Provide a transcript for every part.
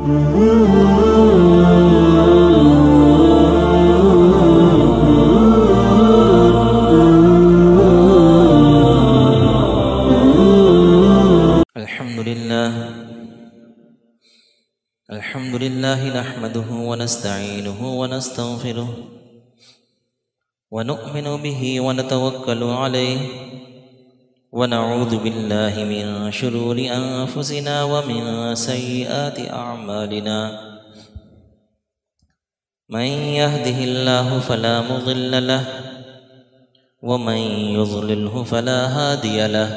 अल्हम्दुलिल्लाह नहमदुहु व नस्तईनुहु व नस्तगफिरुह व नु'मिनु बिही व नतवक्कलु अलैहि व नऊज़ु बिल्लाहि मिन शुरूरि अनफुसिना व मिन सय्यिआति अअमालिना मन यहदिहिल्लाहु फला मुज़िल्ल लहु व मन युज़लिल्हु फला हादिय लहु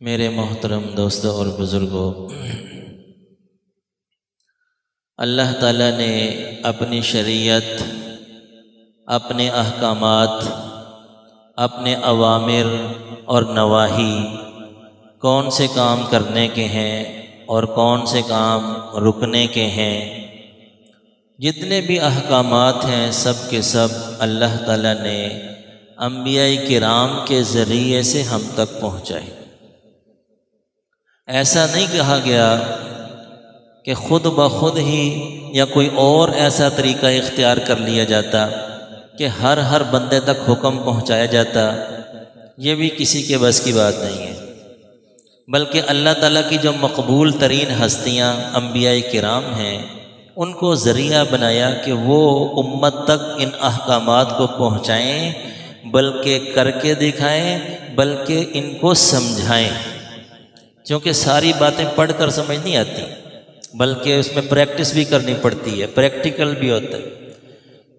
मेरे मोहतरम दोस्तों और बुज़ुर्गों, अल्लाह ताला ने अपनी शरीयत, अपने अहकामात, अपने अवामिर और नवाही, कौन से काम करने के हैं और कौन से काम रुकने के हैं, जितने भी अहकामात हैं सब के सब अल्लाह ताला ने अंबियाई किराम के ज़रिए से हम तक पहुँचाए। ऐसा नहीं कहा गया कि ख़ुद ब खुद ही या कोई और ऐसा तरीका इख्तियार कर लिया जाता कि हर बंदे तक हुक्म पहुंचाया जाता। ये भी किसी के बस की बात नहीं है, बल्कि अल्लाह ताला की जो मकबूल तरीन हस्तियाँ अंबियाए किराम हैं, उनको ज़रिया बनाया कि वो उम्मत तक इन अहकामात को पहुँचाएँ, बल्कि करके दिखाएँ, बल्कि इनको समझाएँ। क्योंकि सारी बातें पढ़ कर समझ नहीं आती, बल्कि उसमें प्रैक्टिस भी करनी पड़ती है, प्रैक्टिकल भी होता है।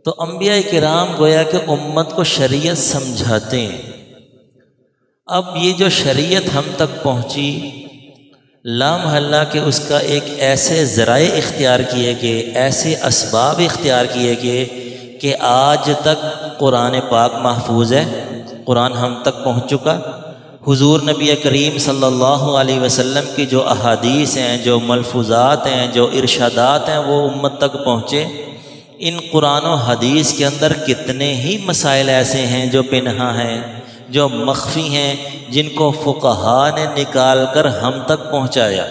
तो अंबिया किराम गोया कि उम्मत को शरीयत समझाते हैं। अब ये जो शरीयत हम तक पहुँची, लामहल्ला के उसका एक ऐसे ज़राए इख्तियार किए गए, ऐसे असबाब इख्तियार किए गए कि आज तक कुरान पाक महफूज है, कुरान हम तक पहुँच चुका। हुजूर नबी करीम सल्लल्लाहु अलैहि वसल्लम की जो अहादीस हैं, जो मलफूज़ात हैं, जो इरशादात हैं, वो उम्मत तक पहुँचे। इन कुरान और हदीस के अंदर कितने ही मसाइल ऐसे हैं जो पिन्हा हैं, जो मख्फी हैं, जिनको फ़ुक़हा ने निकाल कर हम तक पहुँचाया।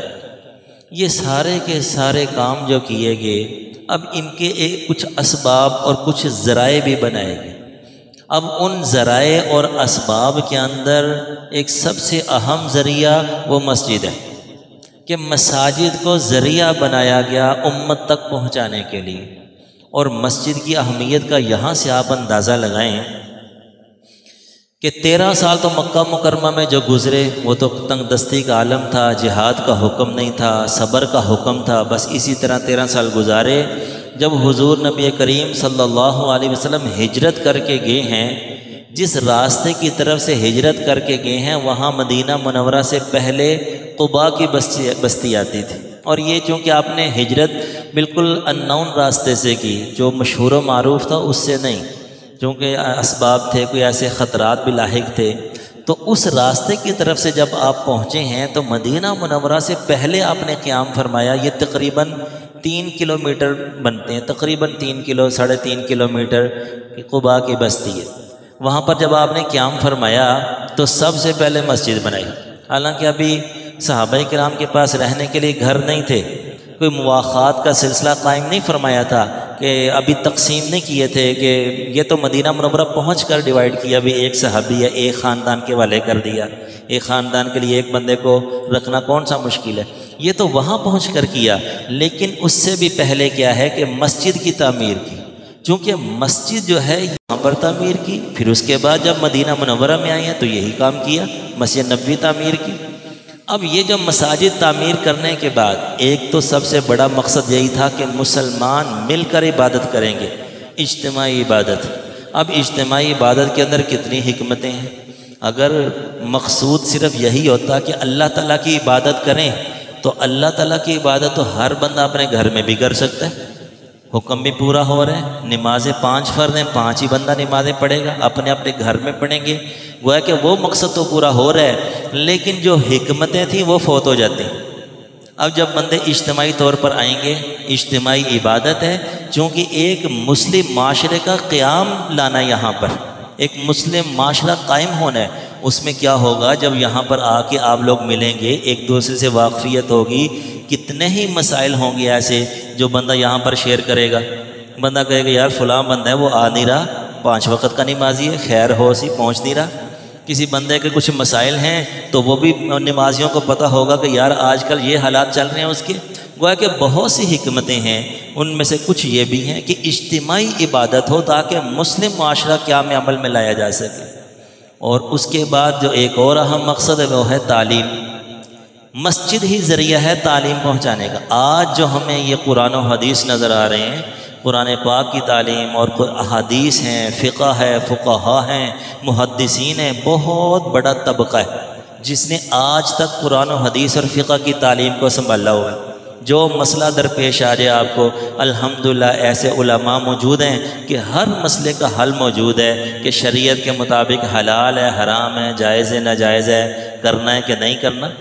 ये सारे के सारे काम जो किए गए, अब इनके एक कुछ असबाब और कुछ ज़राए भी बनाए गए। अब उन ज़राए और असबाब के अंदर एक सबसे अहम ज़रिया वो मस्जिद है कि मसाजिद को ज़रिया बनाया गया उम्मत तक पहुँचाने के लिए। और मस्जिद की अहमियत का यहाँ से आप अंदाज़ा लगाएं कि 13 साल तो मक्का मुकरमा में जो गुज़रे वो तो तंगदस्ती का आलम था, जिहाद का हुक्म नहीं था, सब्र का हुक्म था। बस इसी तरह 13 साल गुजारे। जब हुजूर नबी करीम सल्लल्लाहु अलैहि वसल्लम हिजरत करके गए हैं, जिस रास्ते की तरफ से हिजरत करके गए हैं, वहाँ मदीना मुनव्वरा से पहले कुबा की बस्ती आती थी। और ये चूँकि आपने हिजरत बिल्कुल अननोन रास्ते से की, जो मशहूर व मारूफ था उससे नहीं, क्योंकि असबाब थे, कोई ऐसे ख़तरात भी लाहिक थे। तो उस रास्ते की तरफ से जब आप पहुँचे हैं, तो मदीना मुनव्वरा से पहले आपने क़याम फरमाया। ये तकरीबन 3 किलोमीटर बनते हैं, तकरीबन 3 किलो 3.5 किलोमीटर कुबा की बस्ती है। वहाँ पर जब आपने क़याम फरमाया तो सबसे पहले मस्जिद बनाई। हालांकि अभी सहाबाए किराम के पास रहने के लिए घर नहीं थे, कोई मुवाख़ात का सिलसिला कायम नहीं फरमाया था कि अभी तकसीम नहीं किए थे कि ये तो मदीना मुनव्वरा पहुँच कर डिवाइड किया, अभी एक सहाबी या एक ख़ानदान के वाले कर दिया। एक ख़ानदान के लिए एक बंदे को रखना कौन सा मुश्किल है, ये तो वहाँ पहुँच कर किया। लेकिन उससे भी पहले क्या है कि मस्जिद की तामीर की, चूँकि मस्जिद जो है यहाँ पर तामीर की, फिर उसके बाद जब मदीना मुनव्वरा में आए हैं तो यही काम किया। मस्जिद नबवी तामीर की। अब ये जो मसाजिद तामीर करने के बाद एक तो सबसे बड़ा मकसद यही था कि मुसलमान मिलकर इबादत करेंगे, इज्तिमाई इबादत। अब इज्तिमाई इबादत के अंदर कितनी हिकमतें हैं। अगर मकसूद सिर्फ यही होता कि अल्लाह ताला की इबादत करें तो अल्लाह ताला की इबादत तो हर बंदा अपने घर में भी कर सकता है, हुक्म भी पूरा हो रहा है। नमाज़ें 5 फ़र्ज़ हैं, 5 ही बंदा नमाज़ें पढ़ेगा, अपने अपने घर में पढ़ेंगे, गोया कि वो मकसद तो पूरा हो रहा है, लेकिन जो हिकमतें थी वो फौत हो जाती। अब जब बंदे इज्तिमाई तौर पर आएंगे, इज्तिमाई इबादत है, चूँकि एक मुस्लिम माशरे का क़याम लाना, यहाँ पर एक मुस्लिम माशरा कायम होना है, उसमें क्या होगा जब यहाँ पर आके आप लोग मिलेंगे, एक दूसरे से वाकफियत होगी, कितने ही मसाइल होंगे ऐसे जो बंदा यहाँ पर शेयर करेगा। बंदा कहेगा यार फ़लाँ बंदा है वो आ नहीं रहा, 5 वक्त का नमाजी है, खैर हो सी पहुँच नहीं रहा। किसी बंदे के कुछ मसाइल हैं तो वो भी नमाजियों को पता होगा कि यार आजकल ये हालात चल रहे हैं उसके। गोया कि बहुत सी हिकमतें हैं, उनमें से कुछ ये भी हैं कि इज्तिमाई इबादत हो ताकि मुस्लिम माशरा क़याम अमल में लाया जा सके। और उसके बाद जो एक और अहम मकसद है वो है तालीम। मस्जिद ही ज़रिया है तालीम पहुँचाने का। आज जो हमें ये कुरान और हदीस नज़र आ रहे हैं, कुरान पाक की तालीम और अहादीस हैं, फ़िक़्ह है, फ़ुक़हा हैं, मुहद्दिसीन हैं, बहुत बड़ा तबक़ा है जिसने आज तक कुरान और हदीस और फ़िक़्ह की तालीम को संभाला हुआ है। जो मसला दरपेश आ जाए आपको, अल्हम्दुलिल्लाह ऐसे उलमा मौजूद हैं कि हर मसले का हल मौजूद है कि शरीयत के मुताबिक हलाल है, हराम है, जायज़ है, नाजायज़ है, करना है कि नहीं करना।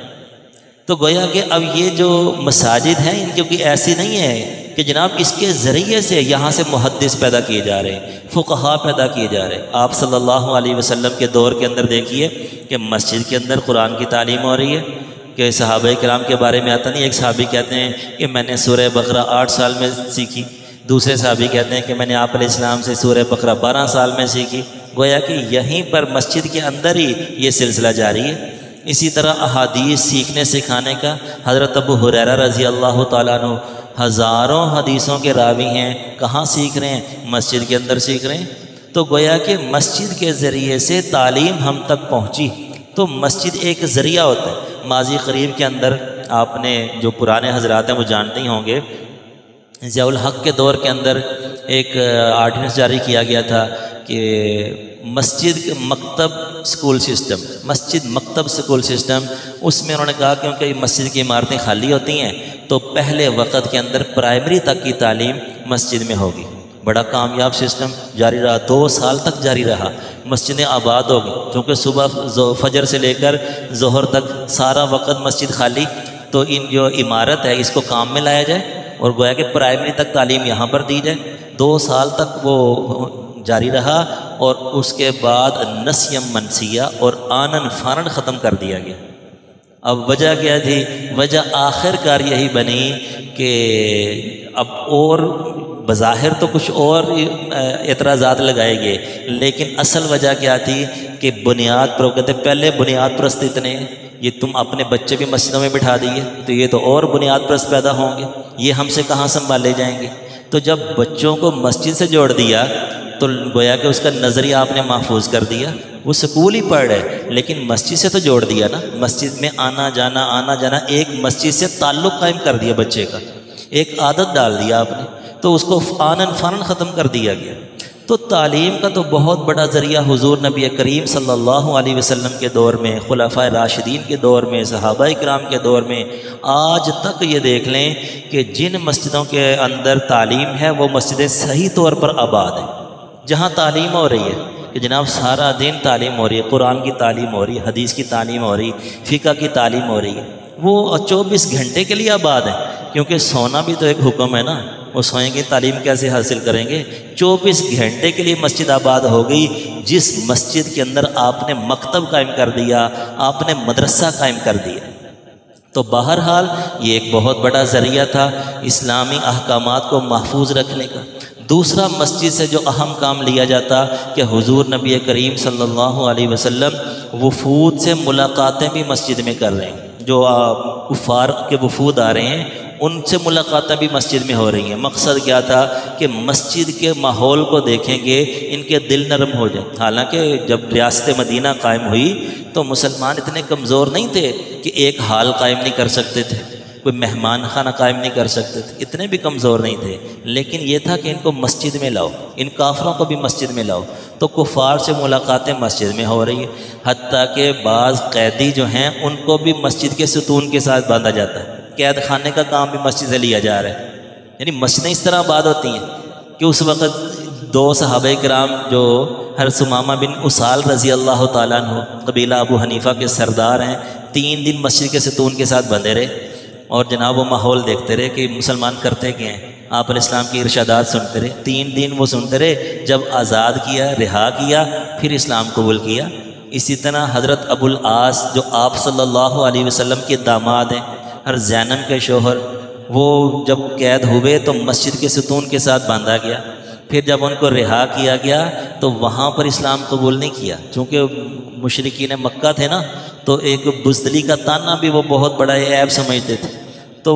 तो गोया कि अब ये जो मसाजिद हैं इनकी कोई ऐसी नहीं है कि जनाब इसके ज़रिए से यहाँ से मुहद्दिस पैदा किए जा रहे हैं, फ़ुक़हा पैदा किए जा रहे हैं। आप सल्लल्लाहु अलैहि वसल्लम के दौर के अंदर देखिए कि मस्जिद के अंदर कुरान की तालीम हो रही है कि सहाबा किराम के बारे में आता नहीं। एक सहाबी कहते हैं कि मैंने सूरह बकरा 8 साल में सीखी, दूसरे सहाबी कहते हैं कि मैंने आप अलैहिस्सलाम से सूरह बकरा 12 साल में सीखी। गोया कि यहीं पर मस्जिद के अंदर ही ये सिलसिला जारी है। इसी तरह अहादीस सीखने सिखाने का, हज़रत अबू हुरैरा रज़ी अल्लाह ताला अन्हु हज़ारों हदीसों के रावी हैं, कहाँ सीख रहे हैं? मस्जिद के अंदर सीख रहे हैं। तो गोया कि मस्जिद के ज़रिए से तालीम हम तक पहुँची। तो मस्जिद एक ज़रिया होता है। माजी करीब के अंदर आपने जो पुराने हजरात हैं वो जानते ही होंगे, ज़ियाउल हक़ के दौर के अंदर एक आर्डिनेंस जारी किया गया था कि मस्जिद मकतब स्कूल सिस्टम, मस्जिद मकतब स्कूल सिस्टम, उसमें उन्होंने कहा क्योंकि मस्जिद की इमारतें खाली होती हैं तो पहले वक़्त के अंदर प्राइमरी तक की तालीम मस्जिद में होगी। बड़ा कामयाब सिस्टम जारी रहा, 2 साल तक जारी रहा। मस्जिदें आबाद हो गई क्योंकि सुबह फजर से लेकर ज़ोहर तक सारा वक़्त मस्जिद खाली, तो इन जो इमारत है इसको काम में लाया जाए और गोया कि प्राइमरी तक तालीम यहाँ पर दी जाए। 2 साल तक वो जारी रहा और उसके बाद नस्यम मनसिया और आनन फानन ख़त्म कर दिया गया। अब वजह क्या थी? वजह आखिरकार यही बनी कि अब और बज़ाहिर तो कुछ और एतराज़ात लगाए गए, लेकिन असल वजह क्या थी कि बुनियाद पर कहते पहले बुनियाद परस्त इतने, ये तुम अपने बच्चे भी मस्जिदों में बिठा दिए तो ये तो और बुनियाद परस्त पैदा होंगे, ये हमसे कहाँ संभाले जाएंगे। तो जब बच्चों को मस्जिद से जोड़ दिया तो गोया कि उसका नज़रिया आपने महफूज कर दिया। वो स्कूल ही पढ़ रहे लेकिन मस्जिद से तो जोड़ दिया ना, मस्जिद में आना जाना, एक मस्जिद से ताल्लुक़ कायम कर दिया बच्चे का, एक आदत डाल दिया आपने, तो उसको आनन फानन ख़त्म कर दिया गया। तो तालीम का तो बहुत बड़ा ज़रिया हुज़ूर नबी करीम सल्लल्लाहु अलैहि वसल्लम के दौर में, खुलाफाए राशिदीन के दौर में, सहाबाए किराम के दौर में, आज तक ये देख लें कि जिन मस्जिदों के अंदर तालीम है वो मस्जिदें सही तौर पर आबाद हैं। जहाँ तालीम हो रही है कि जनाब सारा दिन तालीम हो रही है, कुरान की तालीम हो रही है, हदीस की तालीम हो रही है, फ़िक़्ह की तालीम हो रही है, वो 24 घंटे के लिए आबाद है। क्योंकि सोना भी तो एक हुक्म है ना, वो सोएंगे तालीम कैसे हासिल करेंगे? 24 घंटे के लिए मस्जिद आबाद हो गई। जिस मस्जिद के अंदर आपने मकतब कायम कर दिया, आपने मदरसा कायम कर दिया। तो बहरहाल ये एक बहुत बड़ा ज़रिया था इस्लामी अहकामात को महफूज रखने का। दूसरा, मस्जिद से जो अहम काम लिया जाता कि हुजूर नबी करीम सल्लल्लाहु अलैहि वसल्लम वफूद से मुलाकातें भी मस्जिद में कर रहे हैं। जो कुफार के वफूद आ रहे हैं उनसे मुलाकातें भी मस्जिद में हो रही हैं। मकसद क्या था कि मस्जिद के माहौल को देखेंगे, इनके दिल नरम हो जाए। हालांकि जब रियासत मदीना कायम हुई तो मुसलमान इतने कमज़ोर नहीं थे कि एक हाल कायम नहीं कर सकते थे, कोई मेहमान खाना कायम नहीं कर सकते थे, इतने भी कमज़ोर नहीं थे। लेकिन ये था कि इनको मस्जिद में लाओ, इन काफरों को भी मस्जिद में लाओ। तो कुफार से मुलाकातें मस्जिद में हो रही है। हत्ता के बाज़ कैदी जो हैं उनको भी मस्जिद के सतून के साथ बांधा जाता है। कैद खाने का काम भी मस्जिद से लिया जा रहा है। यानी मस्जिदें इस तरह आबाद होती हैं कि उस वक़्त दो सहाबा किराम जो हज़रत सुमामा बिन उसाल रज़ी अल्लाह ताला अन्हु कबीला अबू हनीफ़ा के सरदार हैं, 3 दिन मस्जिद के सतून के साथ बंधे रहे और जनाब वो माहौल देखते रहे कि मुसलमान करते क्या हैं। आप अलैहिस्सलाम की इरशादात सुनते रहे, 3 दिन वो सुनते रहे। जब आज़ाद किया, रिहा किया, फिर इस्लाम कबूल किया। इसी तरह हज़रत अबुल आस जो आप सल्लल्लाहु अलैहि वसल्लम के दामाद हैं, हर ज़ैनब के शोहर, वो जब कैद हुए तो मस्जिद के सतून के साथ बांधा गया। फिर जब उनको रिहा किया गया तो वहाँ पर इस्लाम कबूल नहीं किया, चूँकि मुशरिकीन मक्का थे ना, तो एक बुज़दिली का ताना भी वो बहुत बड़ा ऐब समझते थे। तो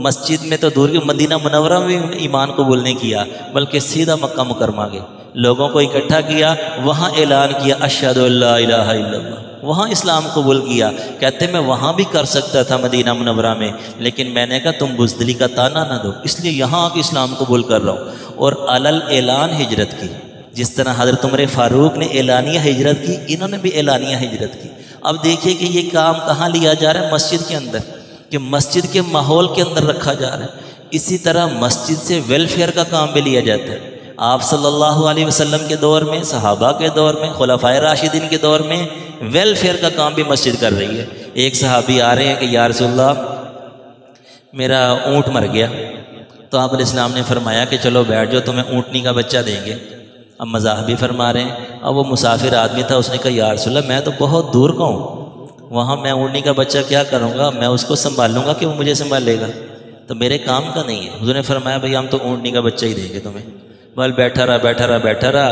मस्जिद में तो दूर की मदीना मुनव्वरा में भी ईमान कबूल नहीं किया, बल्कि सीधा मक्का मुकरमा के लोगों को इकट्ठा किया, वहाँ ऐलान किया अशहदु अल्ला इलाहा इल्लल्लाह, वहाँ इस्लाम कबूल किया। कहते मैं वहाँ भी कर सकता था मदीना मुनव्वरा में, लेकिन मैंने कहा तुम बुज़दिली का ताना ना दो, इसलिए यहाँ आके इस्लाम कबूल कर रहा हूँ। और अलल ऐलान हिजरत की, जिस तरह हज़रत उमर फ़ारूक ने ऐलानिया हिजरत की, इन्होंने भी ऐलानिया हिजरत की। अब देखिए कि ये काम कहाँ लिया जा रहा है, मस्जिद के अंदर, कि मस्जिद के माहौल के अंदर रखा जा रहा है। इसी तरह मस्जिद से वेलफेयर का काम भी लिया जाता है। आप सल्लल्लाहु अलैहि वसल्लम के दौर में, सहाबा के दौर में, खुलफाए राशिदीन के दौर में वेलफेयर का काम भी मस्जिद कर रही है। एक सहाबी आ रहे हैं कि या रसूलल्लाह मेरा ऊँट मर गया, तो आप अलैहिस्सलाम ने फरमाया कि चलो बैठ जाओ, तुम्हें ऊँटनी का बच्चा देंगे। अब मज़ाह भी फरमा रहे हैं। अब वो मुसाफिर आदमी था, उसने कहा या रसूलल्लाह मैं तो बहुत दूर का हूँ, वहाँ मैं ऊँटनी का बच्चा क्या करूँगा, मैं उसको संभालूँगा कि वो मुझे संभालेगा, तो मेरे काम का नहीं है। उसने फरमाया भाई हम तो ऊँटनी का बच्चा ही देंगे तुम्हें। बल बैठा रहा,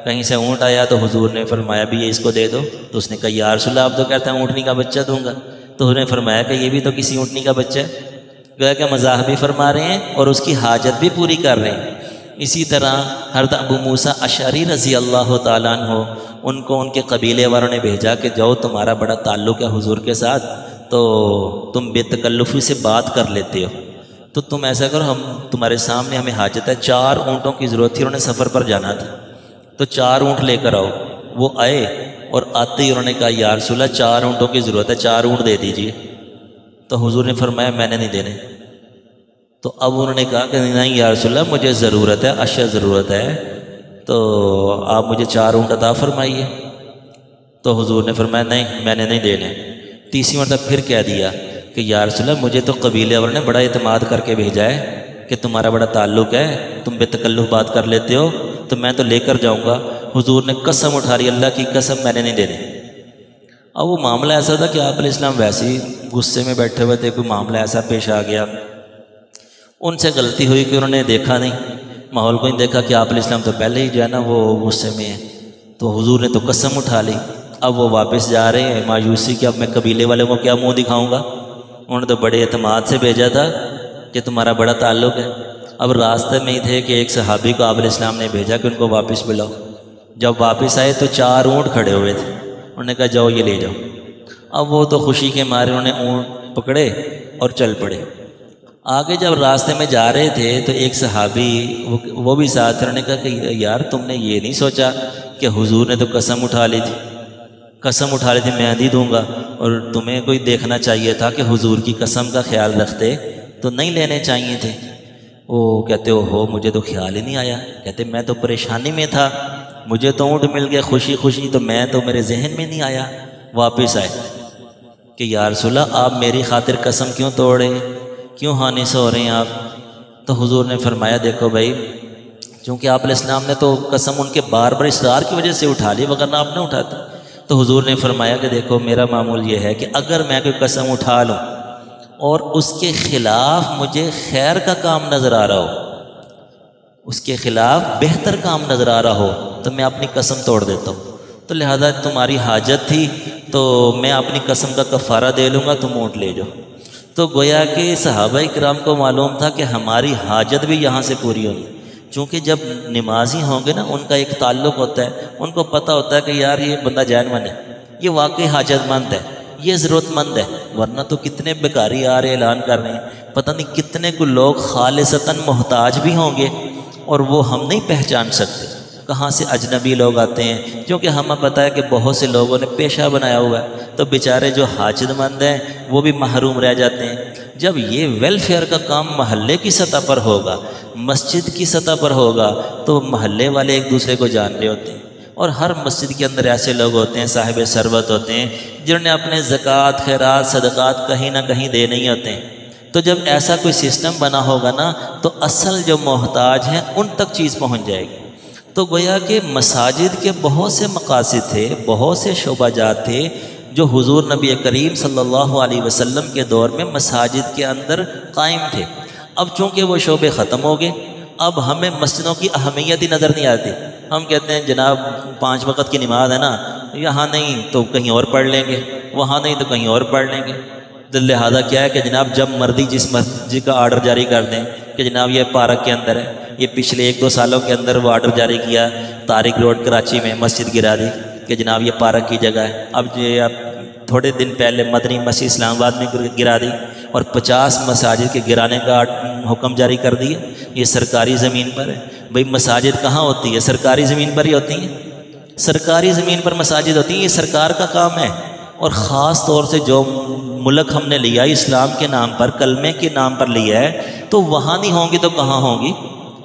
कहीं से ऊँट आया तो हुजूर ने फरमाया भी ये इसको दे दो। तो उसने कहा या रसूलल्लाह आप तो कहते हैं ऊँटनी का बच्चा दूंगा, तो उसने फरमाया कि ये भी तो किसी ऊँटनी का बच्चा है। गोया कि मज़ाह भी फरमा रहे हैं और उसकी हाजत भी पूरी कर रहे हैं। इसी तरह हज़रत अबू मूसा अशअरी रज़ी अल्लाह ताला अन्हु, उनको उनके कबीले वालों ने भेजा कि जाओ तुम्हारा बड़ा ताल्लुक़ है हुजूर के साथ, तो तुम बेतकल्लुफ़ी से बात कर लेते हो, तो तुम ऐसा करो हम तुम्हारे सामने, हमें हाजत है, 4 ऊँटों की ज़रूरत थी, उन्होंने सफ़र पर जाना था, तो 4 ऊँट लेकर आओ। वो आए और आते ही उन्होंने कहा या रसूलल्लाह 4 ऊँटों की ज़रूरत है, 4 ऊँट दे दीजिए। तो हुजूर ने फरमाया मैंने नहीं देने। तो अब उन्होंने कहा कि नहीं या रसूलल्लाह मुझे ज़रूरत है, अशा ज़रूरत है, तो आप मुझे 4 ऊँट अता फरमाइए। तो हुजूर ने फरमाया नहीं मैंने नहीं देने। तीसरी मरतबा फिर कह दिया कि या रसूलल्लाह मुझे तो कबीले वालों ने बड़ा इत्मीनान करके भेजा है कि तुम्हारा बड़ा ताल्लुक़ है, तुम बेतकल्लुफ़ बात कर लेते हो, तो मैं तो लेकर जाऊँगा। हुजूर ने कसम उठा ली, अल्लाह की कसम मैंने नहीं देने। अब वो मामला ऐसा था कि आप अलैहिस्सलाम वैसे ही गुस्से में बैठे हुए थे, कोई मामला ऐसा पेश आ गया, उनसे गलती हुई कि उन्होंने देखा नहीं, माहौल को नहीं देखा कि आप अलैहिस्सलाम तो पहले ही जो है ना वो गुस्से में है, तो हुजूर ने तो कसम उठा ली। अब वो वापस जा रहे हैं मायूसी कि अब मैं कबीले वाले को क्या मुंह दिखाऊंगा, उन्होंने तो बड़े एतमाद से भेजा था कि तुम्हारा बड़ा ताल्लुक़ है। अब रास्ते में ही थे कि एक सहाबी को आप अलैहिस्सलाम ने भेजा कि उनको वापस बुलाओ। जब वापस आए तो 4 ऊँट खड़े हुए थे, उन्होंने कहा जाओ ये ले जाओ। अब वो तो खुशी के मारे उन्होंने ऊँट पकड़े और चल पड़े। आगे जब रास्ते में जा रहे थे तो एक सहाबी वो भी साथ थे, उन्होंने कहा कि यार तुमने ये नहीं सोचा कि हुजूर ने तो कसम उठा ली थी मैं नहीं दूंगा, और तुम्हें कोई देखना चाहिए था कि हुजूर की कसम का ख्याल रखते तो नहीं लेने चाहिए थे। वो कहते हो मुझे तो ख्याल ही नहीं आया। कहते मैं तो परेशानी में था, मुझे तो ऊँट मिल गया खुशी खुशी, तो मैं तो मेरे जहन में नहीं आया। वापस आए कि या रसूलल्लाह आप मेरी खातिर कसम क्यों तोड़े, क्यों हानि से हो रहे हैं आप। तो हुजूर ने फरमाया देखो भाई, चूँकि आप अलैहिस्सलाम ने तो कसम उनके बार बार इसरार की वजह से उठा ली, वरना आप नहीं उठाते। तो हुजूर ने फरमाया कि देखो मेरा मामूल ये है कि अगर मैं कोई कसम उठा लूँ और उसके ख़िलाफ़ मुझे खैर का काम नज़र आ रहा हो, उसके ख़िलाफ़ बेहतर काम नज़र आ रहा हो, तो मैं अपनी कसम तोड़ देता हूँ। तो तो लिहाजा तुम्हारी हाजत थी तो मैं अपनी कसम का कफ़ारा दे लूँगा, तुम ऊँट ले जाओ। तो गोया कि सहाबा किराम को मालूम था कि हमारी हाजत भी यहाँ से पूरी होगी, चूँकि जब नमाजी होंगे ना उनका एक ताल्लुक़ होता है, उनको पता होता है कि यार ये बंदा जानवन है, ये वाकई हाजतमंद है, ये ज़रूरतमंद है। वरना तो कितने बेकारी आ रहे ऐलान कर रहे हैं, पता नहीं कितने को लोग खालिसतन मोहताज भी होंगे और वो हम नहीं पहचान सकते कहाँ से अजनबी लोग आते हैं, क्योंकि हमें पता है कि बहुत से लोगों ने पेशा बनाया हुआ है, तो बेचारे जो हाजतमंद हैं वो भी महरूम रह जाते हैं। जब ये वेलफेयर का काम महल्ले की सतह पर होगा, मस्जिद की सतह पर होगा, तो महल्ले वाले एक दूसरे को जान रहे होते हैं और हर मस्जिद के अंदर ऐसे लोग होते हैं, साहिब सरबत होते हैं, जिन्होंने अपने ज़कात खैरात सदक़ात कहीं ना कहीं देने ही होते हैं। तो जब ऐसा कोई सिस्टम बना होगा ना, तो असल जो मोहताज हैं उन तक चीज़ पहुंच जाएगी। तो गोया कि मसाजिद के बहुत से मकासिद थे, बहुत से शोबाजात थे जो हुजूर नबी करीम सल्लल्लाहु अलैहि वसल्लम के दौर में मसाजिद के अंदर कायम थे। अब चूँकि वो शोबे ख़त्म हो गए, अब हमें मस्जिदों की अहमियत ही नज़र नहीं आती। हम कहते हैं जनाब 5 वक़्त की नमाज है ना, यहाँ नहीं तो कहीं और पढ़ लेंगे, वहाँ नहीं तो कहीं और पढ़ लेंगे। तो लिहाजा क्या है कि जनाब जब मर्जी जिस मस्जिद का आर्डर जारी कर दें कि जनाब ये पार्क के अंदर है, ये पिछले 1-2 सालों के अंदर वो आर्डर जारी किया, तारिक रोड कराची में मस्जिद गिरा दी कि जनाब ये पार्क की जगह है। अब ये आप थोड़े दिन पहले मदनी मस्जिद इस्लामाबाद में गिरा दी और 50 मसाजिद के गिराने का हुक्म जारी कर दिया। ये सरकारी ज़मीन पर है। भाई मसाजिद कहाँ होती है? सरकारी ज़मीन पर ही होती हैं। सरकारी ज़मीन पर मसाजिद होती हैं, ये सरकार का काम है। और ख़ास तौर से जो मुल्क हमने लिया इस्लाम के नाम पर, कलमे के नाम पर लिया है, तो वहाँ नहीं होंगी तो कहाँ होंगी?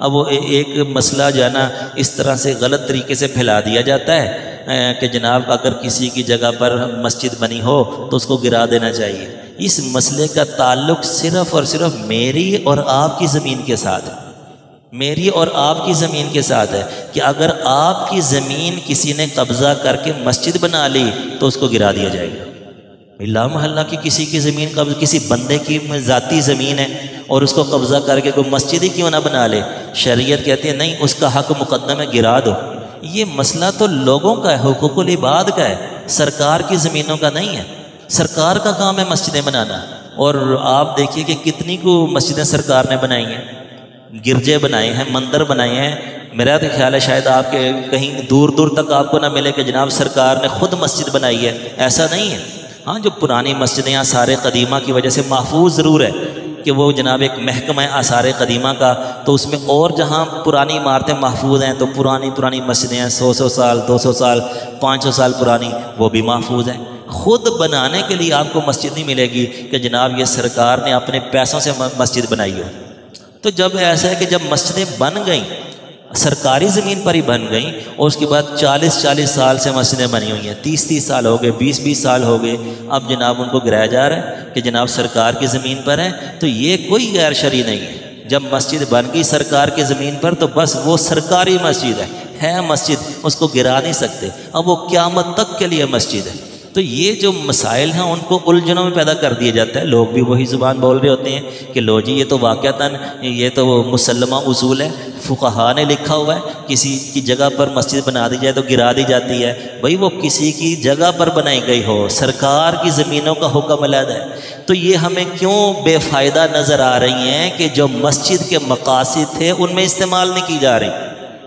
अब वो एक मसला जो है ना इस तरह से गलत तरीके से फैला दिया जाता है कि जनाब अगर किसी की जगह पर मस्जिद बनी हो तो उसको गिरा देना चाहिए। इस मसले का ताल्लुक़ सिर्फ़ और सिर्फ मेरी और आपकी ज़मीन के साथ है, मेरी और आपकी ज़मीन के साथ है कि अगर आपकी ज़मीन किसी ने कब्ज़ा करके मस्जिद बना ली तो उसको गिरा दिया जाएगा। ला महल्ला की किसी की ज़मीन कब्ज़, किसी बंदे की ज़ाती ज़मीन है और उसको कब्ज़ा करके कोई मस्जिद ही क्यों ना बना ले, शरीयत कहती है नहीं, उसका हक़ मुक़द्दम है, गिरा दो। ये मसला तो लोगों का है, हुकूकुल इबाद का है, सरकार की ज़मीनों का नहीं है। सरकार का काम है मस्जिदें बनाना। और आप देखिए कि कितनी को मस्जिदें सरकार ने बनाई हैं, गिरजे बनाए हैं, मंदिर बनाए हैं। मेरा तो ख्याल है शायद आपके कहीं दूर दूर तक आपको ना मिले कि जनाब सरकार ने ख़ुद मस्जिद बनाई है, ऐसा नहीं है। हाँ, जो पुरानी मस्जिदें आसार कदीमा की वजह से महफूज ज़रूर है कि वो जनाब एक महकमा है आसार कदीमा का, तो उसमें और जहाँ पुरानी इमारतें महफूज हैं तो पुरानी मस्जिदें हैं 100 साल 200 साल 500 साल पुरानी, वो भी महफूज हैं। ख़ुद बनाने के लिए आपको मस्जिद नहीं मिलेगी कि जनाब ये सरकार ने अपने पैसों से मस्जिद बनाई हो। तो जब ऐसा है कि जब मस्जिदें बन गई, सरकारी ज़मीन पर ही बन गई और उसके बाद 40-40 साल से मस्जिदें बनी हुई हैं, 30-30 साल हो गए, 20-20 साल हो गए, अब जनाब उनको गिराया जा रहा है कि जनाब सरकार की ज़मीन पर है, तो ये कोई गैर शरई नहीं है। जब मस्जिद बन गई सरकार की ज़मीन पर तो बस वो सरकारी मस्जिद है मस्जिद, उसको गिरा नहीं सकते। अब वो क़यामत तक के लिए मस्जिद है। तो ये जो मसाइल हैं उनको उलझनों में पैदा कर दिया जाता है। लोग भी वही ज़ुबान बोल रहे होते हैं कि लो जी ये तो वाक़तन ये तो मुसल्लमा उसूल है, फ़ुक़हा ने लिखा हुआ है, किसी की जगह पर मस्जिद बना दी जाए तो गिरा दी जाती है। भाई वो किसी की जगह पर बनाई गई हो, सरकार की ज़मीनों का हुक्म अलग है। तो ये हमें क्यों बेफ़ायदा नज़र आ रही हैं कि जो मस्जिद के मकासिद थे उनमें इस्तेमाल नहीं की जा रही।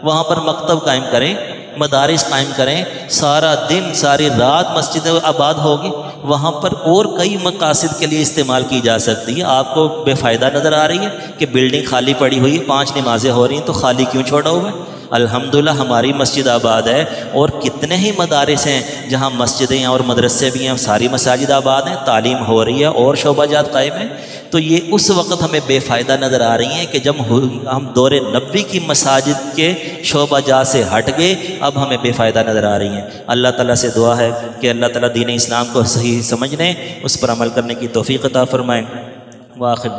वहाँ पर मकतब कायम करें, मदारिस कायम करें, सारा दिन सारी रात मस्जिदें आबाद होगी, वहाँ पर और कई मकासद के लिए इस्तेमाल की जा सकती है। आपको बेफ़ायदा नज़र आ रही है कि बिल्डिंग खाली पड़ी हुई है, 5 नमाज़ें हो रही हैं तो खाली क्यों छोड़ा हुआ है? अल्हम्दुलिल्लाह हमारी मस्जिद आबाद है और कितने ही मदारिस हैं जहाँ मस्जिदें और मदरसे भी हैं, सारी मसाजिद आबाद हैं, तालीम हो रही है और शोबाजात कायम हैं। तो ये उस वक़्त हमें बेफ़ायदा नज़र आ रही हैं कि जब हम दौरे नबी की मसाजिद के शोबाजात से हट गए, अब हमें बेफ़ायदा नज़र आ रही हैं। अल्लाह ताला से दुआ है कि अल्लाह ताला दीन इस्लाम को सही समझने, उस पर अमल करने की तौफ़ीक़ अता फ़रमाएँ। वाखिर